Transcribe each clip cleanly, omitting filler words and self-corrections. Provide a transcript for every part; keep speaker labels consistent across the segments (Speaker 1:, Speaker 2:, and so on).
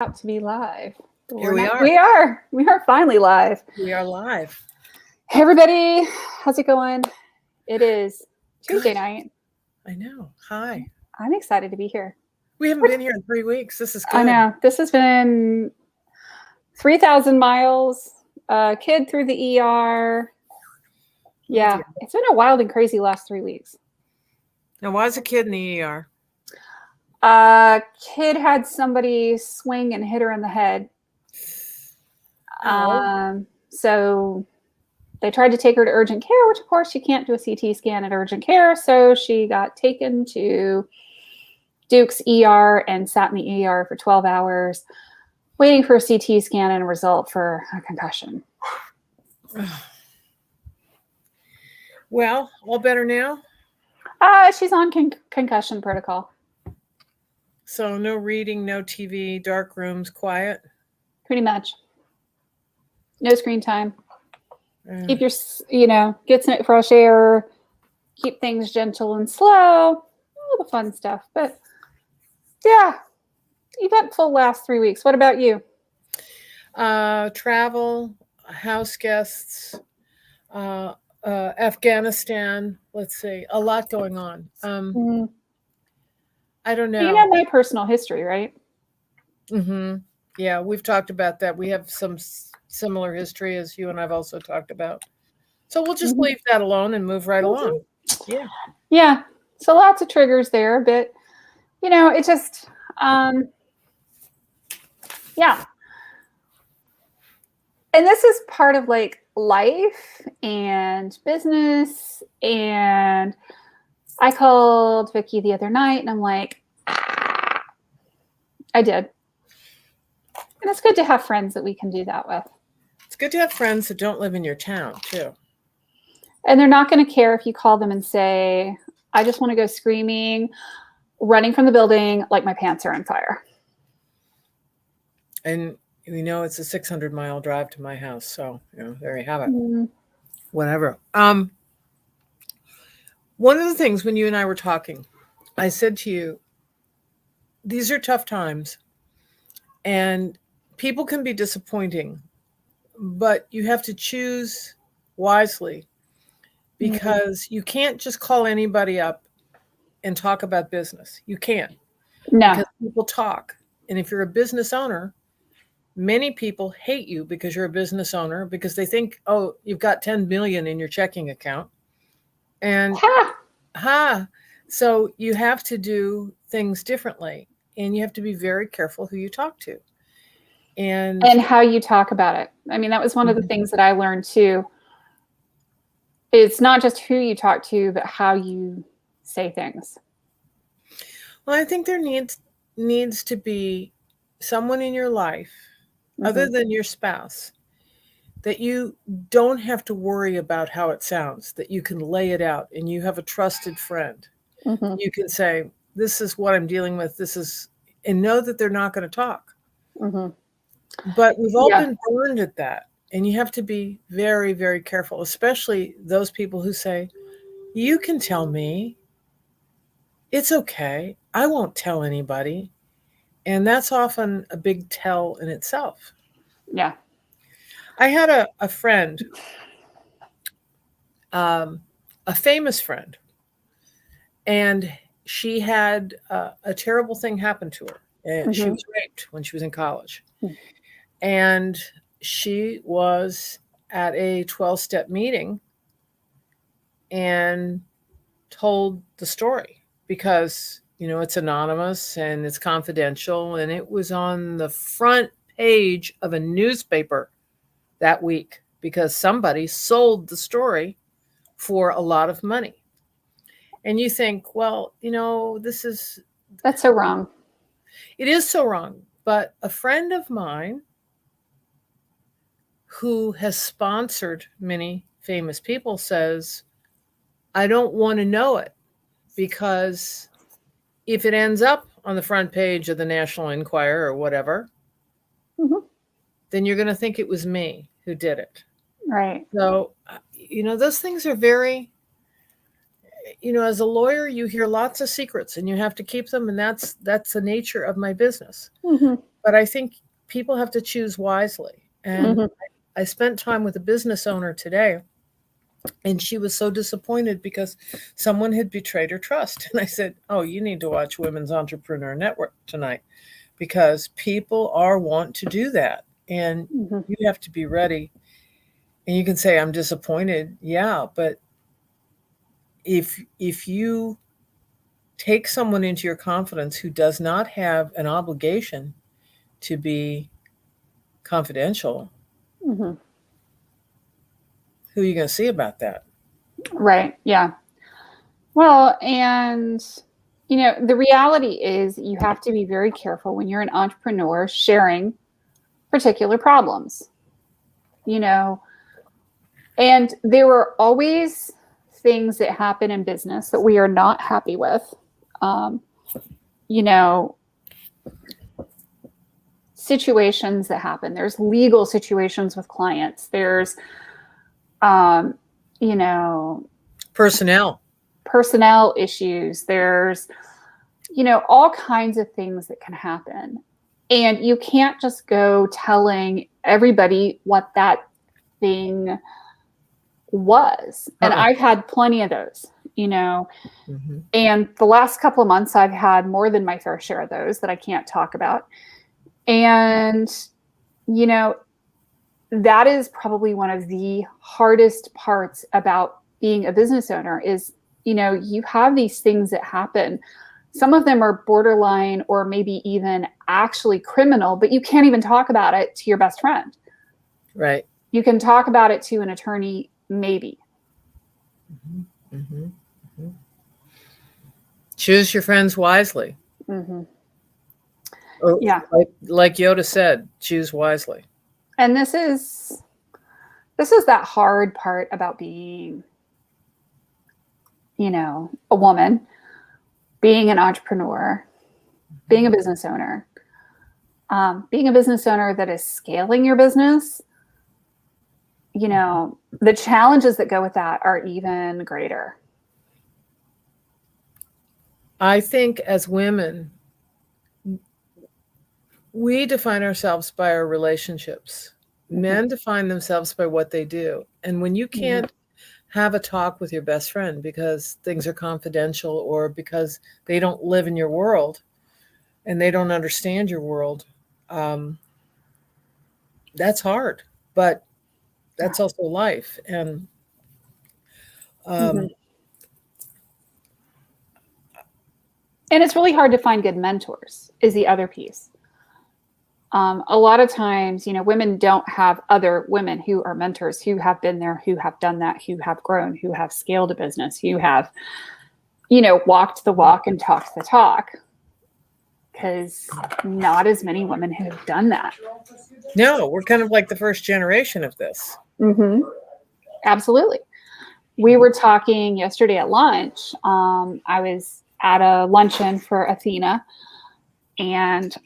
Speaker 1: about to be live.
Speaker 2: Here we are.
Speaker 1: We are finally live.
Speaker 2: We are live.
Speaker 1: Hey everybody, how's it going? It is Tuesday
Speaker 2: Good.
Speaker 1: night.
Speaker 2: I know. Hi.
Speaker 1: I'm excited to be here.
Speaker 2: We haven't been here in 3 weeks. This is good.
Speaker 1: I know. This has been 3,000 miles. Kid through the ER. Yeah, it's been a wild and crazy last 3 weeks.
Speaker 2: Now, why is a kid in the ER?
Speaker 1: Kid had somebody swing and hit her in the head. So they tried to take her to urgent care, which of course you can't do a CT scan at urgent care. So she got taken to Duke's ER and sat in the ER for 12 hours, waiting for a CT scan and a result for a concussion.
Speaker 2: Well, all better now?
Speaker 1: She's on concussion protocol.
Speaker 2: So no reading, no TV, dark rooms, quiet?
Speaker 1: Pretty much. No screen time. Keep your, get some fresh air, keep things gentle and slow, all the fun stuff. But yeah, eventful last 3 weeks. What about you?
Speaker 2: Travel, house guests, Afghanistan. Let's see, a lot going on. I don't know.
Speaker 1: You know my personal history, right?
Speaker 2: Mm-hmm. Yeah, we've talked about that. We have some similar history as you and I've also talked about. So we'll just leave that alone and move right along. Yeah.
Speaker 1: Yeah. So lots of triggers there, but it just, yeah. And this is part of like life and business. And I called Vicky the other night and I'm like, I did. And it's good to have friends that we can do that with.
Speaker 2: It's good to have friends that don't live in your town, too.
Speaker 1: And they're not going to care if you call them and say, I just want to go screaming, running from the building like my pants are on fire.
Speaker 2: And, it's a 600-mile drive to my house. So, there you have it. Whatever. One of the things when you and I were talking, I said to you, these are tough times. And people can be disappointing, but you have to choose wisely because you can't just call anybody up and talk about business. You can't.
Speaker 1: No.
Speaker 2: Because people talk. And if you're a business owner, many people hate you because you're a business owner because they think, oh, you've got 10 million in your checking account. And so you have to do things differently. And you have to be very careful who you talk to. And
Speaker 1: how you talk about it. I mean, that was one of the things that I learned too. It's not just who you talk to, but how you say things.
Speaker 2: Well, I think there needs to be someone in your life, other than your spouse, that you don't have to worry about how it sounds, that you can lay it out and you have a trusted friend. You can say, this is what I'm dealing with. And know that they're not going to talk. But we've all been burned at that. And you have to be very, very careful, especially those people who say, you can tell me. It's okay. I won't tell anybody. And that's often a big tell in itself.
Speaker 1: Yeah.
Speaker 2: I had a friend, a famous friend, and she had a terrible thing happen to her. And she was raped when she was in college. And she was at a 12-step meeting and told the story because, it's anonymous and it's confidential. And it was on the front page of a newspaper that week because somebody sold the story for a lot of money. And you think, well,
Speaker 1: that's so wrong.
Speaker 2: It is so wrong. But a friend of mine who has sponsored many famous people says, I don't want to know it because if it ends up on the front page of the National Enquirer or whatever, then you're going to think it was me who did it.
Speaker 1: Right.
Speaker 2: So, those things are very, as a lawyer, you hear lots of secrets and you have to keep them. And that's the nature of my business. but I think people have to choose wisely. And
Speaker 1: Mm-hmm.
Speaker 2: I spent time with a business owner today, and she was so disappointed because someone had betrayed her trust. And I said, "Oh, you need to watch Women's Entrepreneur Network tonight, because people are want to do that. And
Speaker 1: Mm-hmm.
Speaker 2: you have to be ready." And you can say, "I'm disappointed." Yeah, but if you take someone into your confidence who does not have an obligation to be confidential,
Speaker 1: Mm-hmm.
Speaker 2: who are you going to see about that?
Speaker 1: Right. Yeah. Well, and the reality is you have to be very careful when you're an entrepreneur sharing particular problems. You know, and there are always things that happen in business that we are not happy with. Um, you know, situations that happen. There's legal situations with clients. There's, um, you know,
Speaker 2: Personnel.
Speaker 1: personnel issues. There's, all kinds of things that can happen. And you can't just go telling everybody what that thing was. And I've had plenty of those,
Speaker 2: Mm-hmm.
Speaker 1: and the last couple of months I've had more than my fair share of those that I can't talk about. And, you know, that is probably one of the hardest parts about being a business owner is, you have these things that happen. Some of them are borderline or maybe even actually criminal, but you can't even talk about it to your best friend.
Speaker 2: Right.
Speaker 1: You can talk about it to an attorney, maybe.
Speaker 2: Mm-hmm. Mm-hmm. Mm-hmm. Choose your friends wisely.
Speaker 1: Mm-hmm.
Speaker 2: Or
Speaker 1: Yeah.
Speaker 2: like Yoda said, choose wisely.
Speaker 1: And this is that hard part about being, a woman, being an entrepreneur, being a business owner, being a business owner that is scaling your business. The challenges that go with that are even greater.
Speaker 2: I think as women, we define ourselves by our relationships.
Speaker 1: Mm-hmm.
Speaker 2: Men define themselves by what they do. And when you can't have a talk with your best friend because things are confidential or because they don't live in your world and they don't understand your world, that's hard. But that's also life. And
Speaker 1: Mm-hmm. And it's really hard to find good mentors is the other piece. A lot of times, women don't have other women who are mentors, who have been there, who have done that, who have grown, who have scaled a business, who have, walked the walk and talked the talk. Because not as many women have done that.
Speaker 2: no, we're kind of like the first generation of this.
Speaker 1: Mm-hmm. Absolutely. We were talking yesterday at lunch. I was at a luncheon for Athena and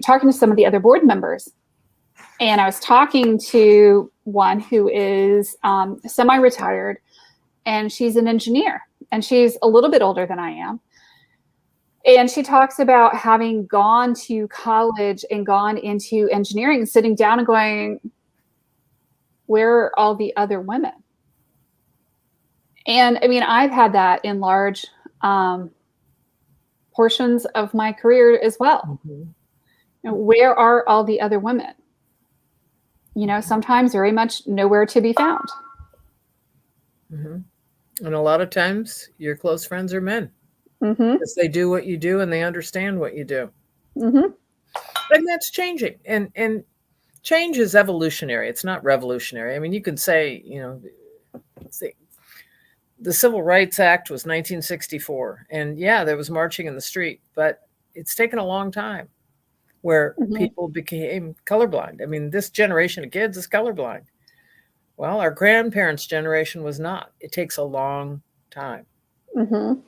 Speaker 1: talking to some of the other board members. And I was talking to one who is semi-retired, and she's an engineer, and she's a little bit older than I am. And she talks about having gone to college and gone into engineering and sitting down and going, where are all the other women? And I mean, I've had that in large portions of my career as well. Mm-hmm. Where are all the other women? Sometimes very much nowhere to be found.
Speaker 2: Mm-hmm. And a lot of times your close friends are men.
Speaker 1: Mm-hmm.
Speaker 2: Because they do what you do and they understand what you do.
Speaker 1: Mm-hmm.
Speaker 2: And that's changing. And change is evolutionary. It's not revolutionary. I mean, you can say, the Civil Rights Act was 1964. And yeah, there was marching in the street, but it's taken a long time where people became colorblind. I mean, this generation of kids is colorblind. Well, our grandparents' generation was not. It takes a long time.
Speaker 1: Mm-hmm.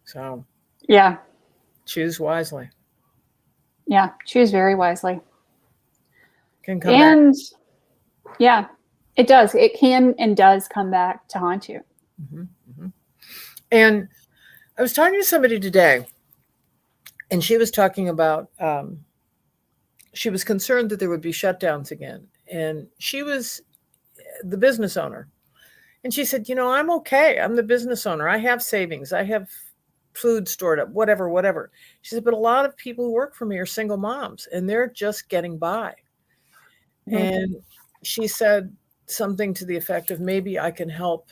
Speaker 2: So,
Speaker 1: yeah.
Speaker 2: Choose wisely.
Speaker 1: Yeah, choose very wisely.
Speaker 2: Can come back.
Speaker 1: Yeah, it does. It can and does come back to haunt you.
Speaker 2: Mm-hmm, mm-hmm. And I was talking to somebody today, And she was talking about, she was concerned that there would be shutdowns again. And she was the business owner. And she said, I'm okay. I'm the business owner. I have savings. I have food stored up, whatever, whatever. She said, but a lot of people who work for me are single moms and they're just getting by.
Speaker 1: Mhm.
Speaker 2: And she said something to the effect of, maybe I can help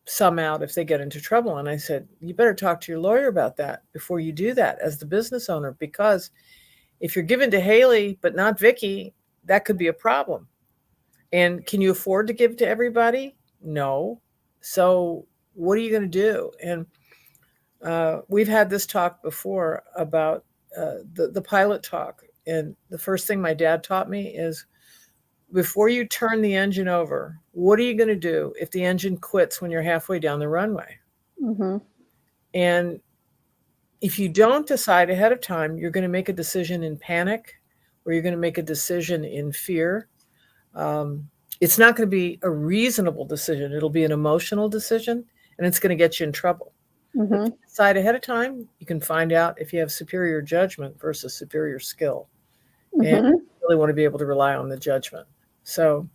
Speaker 2: some out if they get into trouble. And I said, you better talk to your lawyer about that before you do that as the business owner, because if you're given to Haley but not Vicky, that could be a problem. And can you afford to give to everybody? No. So what are you going to do? And we've had this talk before about the pilot talk. And the first thing my dad taught me is, before you turn the engine over, what are you going to do if the engine quits when you're halfway down the runway?
Speaker 1: Mm-hmm.
Speaker 2: And if you don't decide ahead of time, you're going to make a decision in panic, or you're going to make a decision in fear. It's not going to be a reasonable decision. It'll be an emotional decision, and it's going to get you in trouble.
Speaker 1: Mm-hmm.
Speaker 2: If you decide ahead of time, you can find out if you have superior judgment versus superior skill.
Speaker 1: Mm-hmm.
Speaker 2: And you really want to be able to rely on the judgment. So,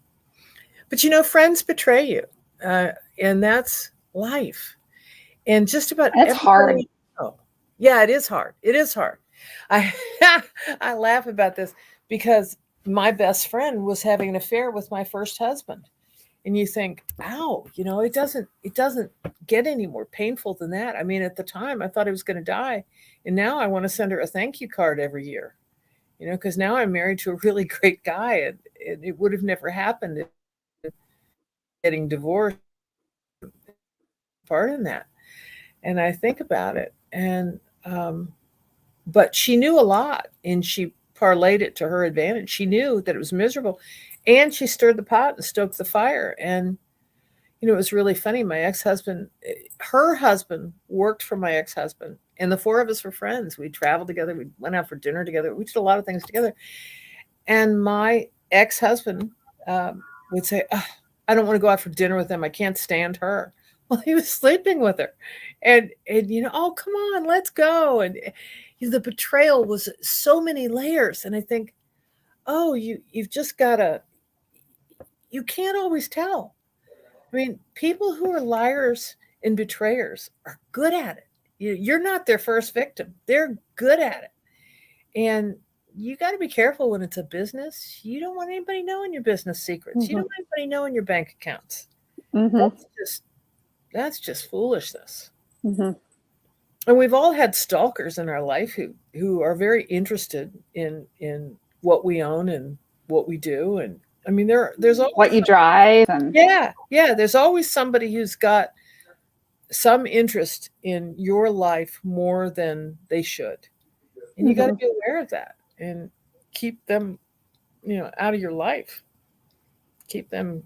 Speaker 2: but friends betray you, and that's life. And just about
Speaker 1: It's hard.
Speaker 2: everybody. Oh, yeah, it is hard. It is hard. I I laugh about this because my best friend was having an affair with my first husband, and you think, ow, it doesn't get any more painful than that. I mean, at the time, I thought I was going to die, and now I want to send her a thank you card every year. Because now I'm married to a really great guy, and it would have never happened if getting divorced part in that. And I think about it, and but she knew a lot, and she parlayed it to her advantage. She knew that it was miserable, and she stirred the pot and stoked the fire. And it was really funny. My ex-husband, her husband worked for my ex-husband, and the four of us were friends. We traveled together. We went out for dinner together. We did a lot of things together. And my ex-husband would say, oh, I don't want to go out for dinner with them. I can't stand her. Well, he was sleeping with her. And oh, come on, let's go. And the betrayal was so many layers. And I think, oh, you've just got to, you can't always tell. I mean, people who are liars and betrayers are good at it. You're not their first victim. They're good at it. And you got to be careful when it's a business. You don't want anybody knowing your business secrets.
Speaker 1: Mm-hmm.
Speaker 2: You don't want anybody knowing your bank accounts.
Speaker 1: Mm-hmm.
Speaker 2: That's just foolishness.
Speaker 1: Mm-hmm.
Speaker 2: And we've all had stalkers in our life who are very interested in what we own and what we do. And I mean, there's always
Speaker 1: what you drive. And
Speaker 2: yeah. There's always somebody who's got some interest in your life more than they should. And you got to be aware of that and keep them, out of your life. Keep them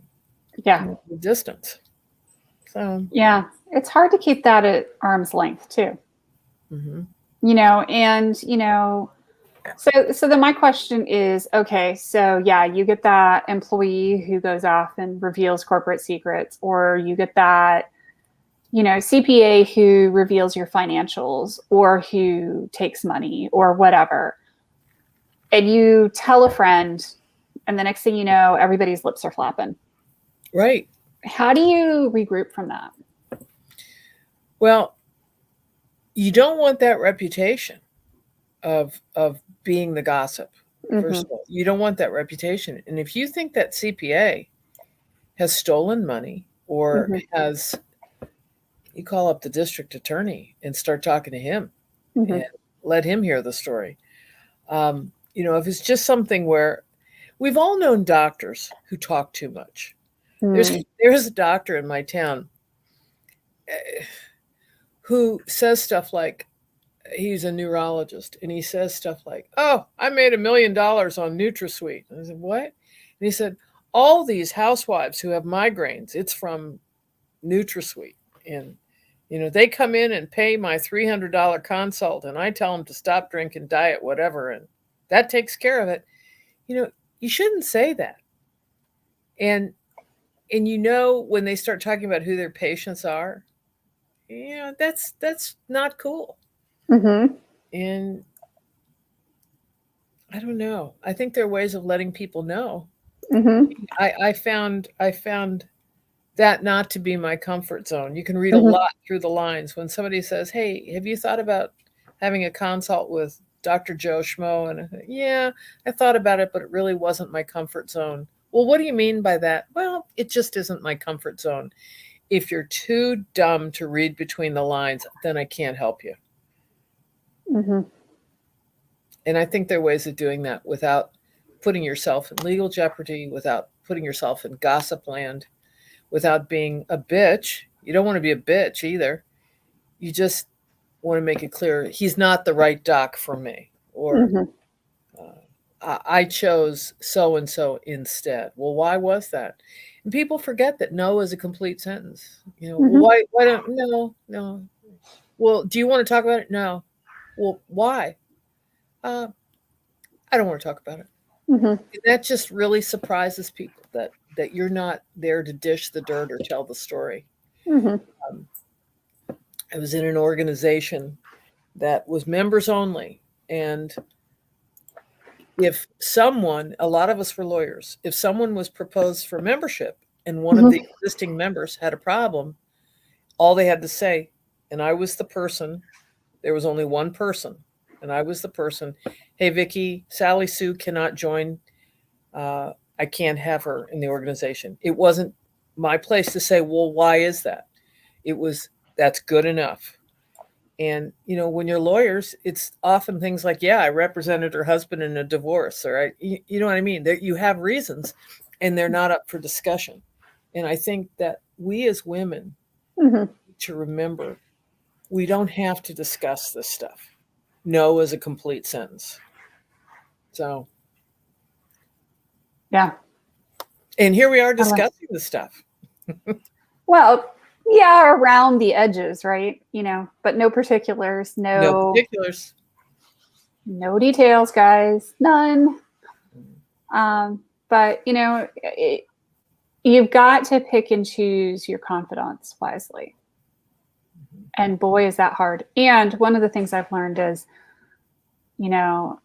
Speaker 2: at a distance. So
Speaker 1: yeah, it's hard to keep that at arm's length too.
Speaker 2: Mm-hmm.
Speaker 1: So then my question is, okay, so yeah, you get that employee who goes off and reveals corporate secrets, or you get that, CPA who reveals your financials or who takes money or whatever. And you tell a friend, and the next thing you know, everybody's lips are flapping.
Speaker 2: Right.
Speaker 1: How do you regroup from that?
Speaker 2: Well, you don't want that reputation of being the gossip. First of all, you don't want that reputation. And if you think that CPA has stolen money or has, you call up the district attorney and start talking to him and let him hear the story. If it's just something where we've all known doctors who talk too much. There's a doctor in my town who says stuff like, he's a neurologist, and he says stuff like, oh, I made $1 million on NutraSweet. And I said, what? And he said, all these housewives who have migraines, it's from NutraSweet. And, they come in and pay my $300 consult, and I tell them to stop drinking, diet, whatever, and that takes care of it. You shouldn't say that. And when they start talking about who their patients are, that's not cool.
Speaker 1: Mm-hmm.
Speaker 2: And I don't know. I think there are ways of letting people know.
Speaker 1: Mm-hmm.
Speaker 2: I found that not to be my comfort zone. You can read a
Speaker 1: Mm-hmm.
Speaker 2: lot through the lines when somebody says, "Hey, have you thought about having a consult with Dr. Joe Schmo?" And I think, yeah, I thought about it, but it really wasn't my comfort zone. Well, what do you mean by that? Well, it just isn't my comfort zone. If you're too dumb to read between the lines, then I can't help you.
Speaker 1: Mm-hmm.
Speaker 2: And I think there are ways of doing that without putting yourself in legal jeopardy, without putting yourself in gossip land, without being a bitch. You don't want to be a bitch either. You just want to make it clear he's not the right doc for me, or
Speaker 1: Mm-hmm.
Speaker 2: I chose so and so instead. Well, why was that? And people forget that no is a complete sentence. Well,
Speaker 1: Mm-hmm.
Speaker 2: why don't no. Well, do you want to talk about it? No. Well, why? Uh, I don't want to talk about it.
Speaker 1: Mm-hmm.
Speaker 2: And that just really surprises people that you're not there to dish the dirt or tell the story.
Speaker 1: Mm-hmm.
Speaker 2: Um, I was in an organization that was members only, and if someone, a lot of us were lawyers, if someone was proposed for membership and one of the
Speaker 1: Mm-hmm.
Speaker 2: existing members had a problem, all they had to say, and I was the person, there was only one person, and I was the person, hey, Vicky, Sally Sue cannot join. I can't have her in the organization. It wasn't my place to say, well, why is that? It was, that's good enough. And, when you're lawyers, it's often things like, yeah, I represented her husband in a divorce, or you know what I mean? You have reasons, and they're not up for discussion. And I think that we as women
Speaker 1: Mm-hmm.
Speaker 2: need to remember we don't have to discuss this stuff. No is a complete sentence. So,
Speaker 1: Yeah.
Speaker 2: and here we are
Speaker 1: I like.
Speaker 2: discussing the stuff.
Speaker 1: Well, yeah, around the edges, right? But no particulars,
Speaker 2: No
Speaker 1: no
Speaker 2: particulars.
Speaker 1: no details, guys, none. But you've got to pick and choose your confidants wisely. And boy, is that hard. And one of the things I've learned is, you know,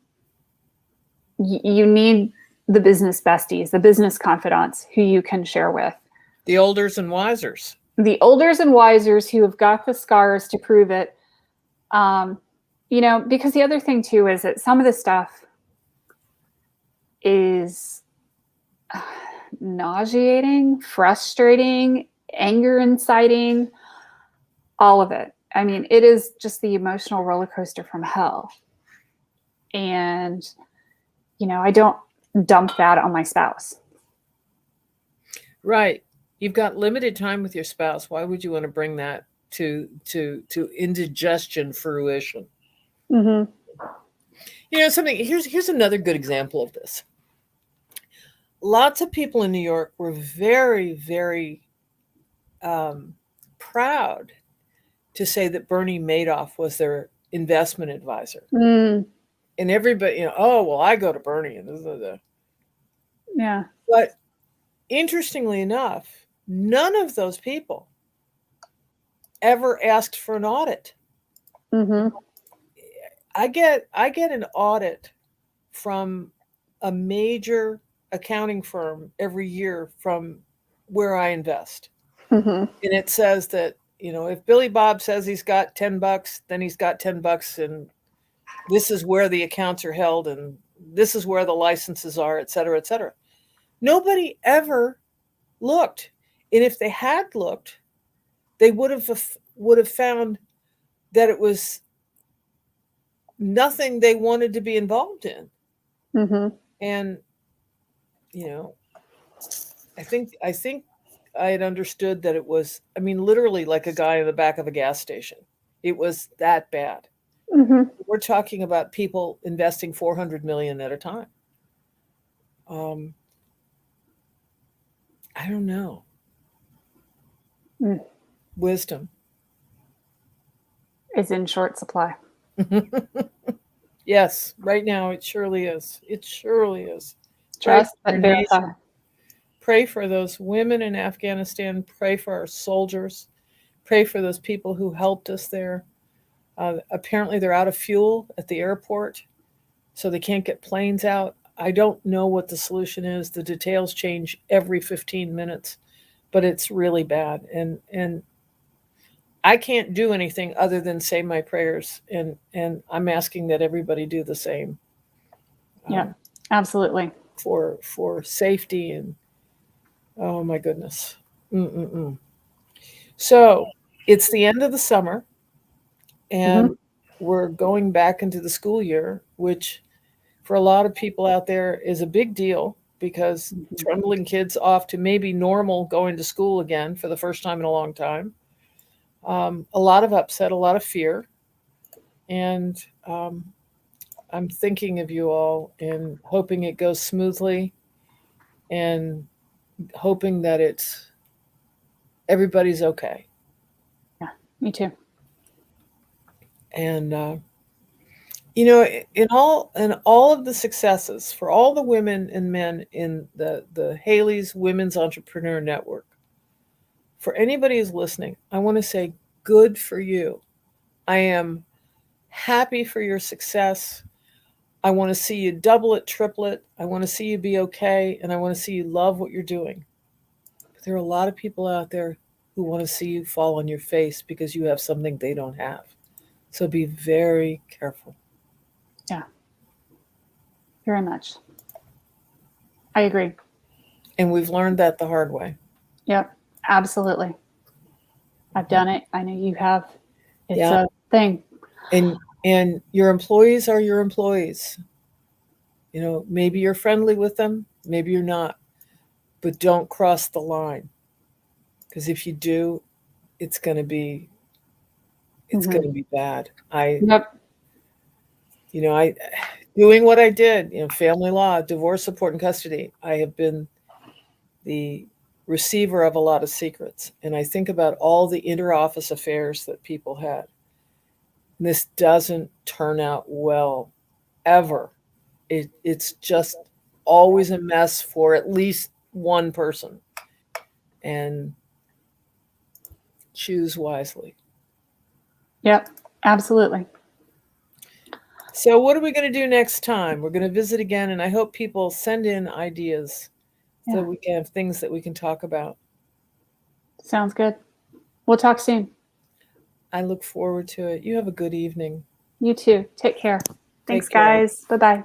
Speaker 1: you need the business besties, the business confidants who you can share with.
Speaker 2: The olders and wisers.
Speaker 1: The olders and wisers who have got the scars to prove it. Because the other thing too is that some of this stuff is nauseating, frustrating, anger inciting, all of it. I mean, it is just the emotional roller coaster from hell. And, I don't dump that on my spouse.
Speaker 2: Right. You've got limited time with your spouse. Why would you want to bring that to indigestion fruition?
Speaker 1: Mm-hmm.
Speaker 2: Something, here's another good example of this. Lots of people in New York were very, very proud to say that Bernie Madoff was their investment advisor.
Speaker 1: Mm.
Speaker 2: And everybody, oh, well, I go to Bernie. And
Speaker 1: Yeah.
Speaker 2: But interestingly enough, none of those people ever asked for an audit.
Speaker 1: Mm-hmm.
Speaker 2: I get an audit from a major accounting firm every year from where I invest.
Speaker 1: Mm-hmm.
Speaker 2: And it says that, if Billy Bob says he's got $10, then he's got $10, and this is where the accounts are held, and this is where the licenses are, et cetera, et cetera. Nobody ever looked. And if they had looked, they would have found that it was nothing they wanted to be involved in.
Speaker 1: Mm-hmm.
Speaker 2: And I think I had understood that it was, literally like a guy in the back of a gas station. It was that bad.
Speaker 1: Mm-hmm.
Speaker 2: We're talking about people investing 400 million at a time. I don't know. Wisdom
Speaker 1: is in short supply.
Speaker 2: Yes, right now it surely is. It surely is.
Speaker 1: Trust but verify.
Speaker 2: Pray for those women in Afghanistan. Pray for our soldiers. Pray for those people who helped us there. Apparently, they're out of fuel at the airport, so they can't get planes out. I don't know what the solution is. The details change every 15 minutes, but it's really bad. And I can't do anything other than say my prayers, and I'm asking that everybody do the same.
Speaker 1: Yeah, absolutely.
Speaker 2: For safety and oh my goodness. Mm-mm-mm. So it's the end of the summer,
Speaker 1: Hmm.
Speaker 2: and we're going back into the school year, which for a lot of people out there is a big deal because
Speaker 1: Hmm.
Speaker 2: trundling kids off to maybe normal going to school again for the first time in a long time. A lot of upset, a lot of fear, and I'm thinking of you all and hoping it goes smoothly and hoping that it's everybody's okay.
Speaker 1: Yeah, me too.
Speaker 2: And in all of the successes for all the women and men in the Haley's Women's Entrepreneur Network, for anybody who's listening, I want to say good for you. I am happy for your success. I want to see you double it, triple it. I want to see you be okay, and I want to see you love what you're doing. But there are a lot of people out there who want to see you fall on your face because you have something they don't have. So be very careful.
Speaker 1: Yeah, very much. I agree.
Speaker 2: And we've learned that the hard way.
Speaker 1: Yep, absolutely. I've done it. I know you have. It's
Speaker 2: Yeah.
Speaker 1: a thing.
Speaker 2: And your employees are your employees. Maybe you're friendly with them, maybe you're not, but don't cross the line. Because if you do, it's going to be it's going
Speaker 1: Hmm.
Speaker 2: to be bad. I
Speaker 1: Yep.
Speaker 2: you know I doing what I did, family law, divorce support and custody. I have been the receiver of a lot of secrets, and I think about all the interoffice affairs that people had. And this doesn't turn out well ever. It's just always a mess for at least one person, and choose wisely.
Speaker 1: Yep. Absolutely.
Speaker 2: So, what are we going to do next time? We're going to visit again, and I hope people send in ideas so
Speaker 1: Yeah.
Speaker 2: we can have things that we can talk about.
Speaker 1: Sounds good. We'll talk soon.
Speaker 2: I look forward to it. You have a good evening.
Speaker 1: You too. Take care.
Speaker 2: Take
Speaker 1: Thanks,
Speaker 2: care.
Speaker 1: guys. Bye bye.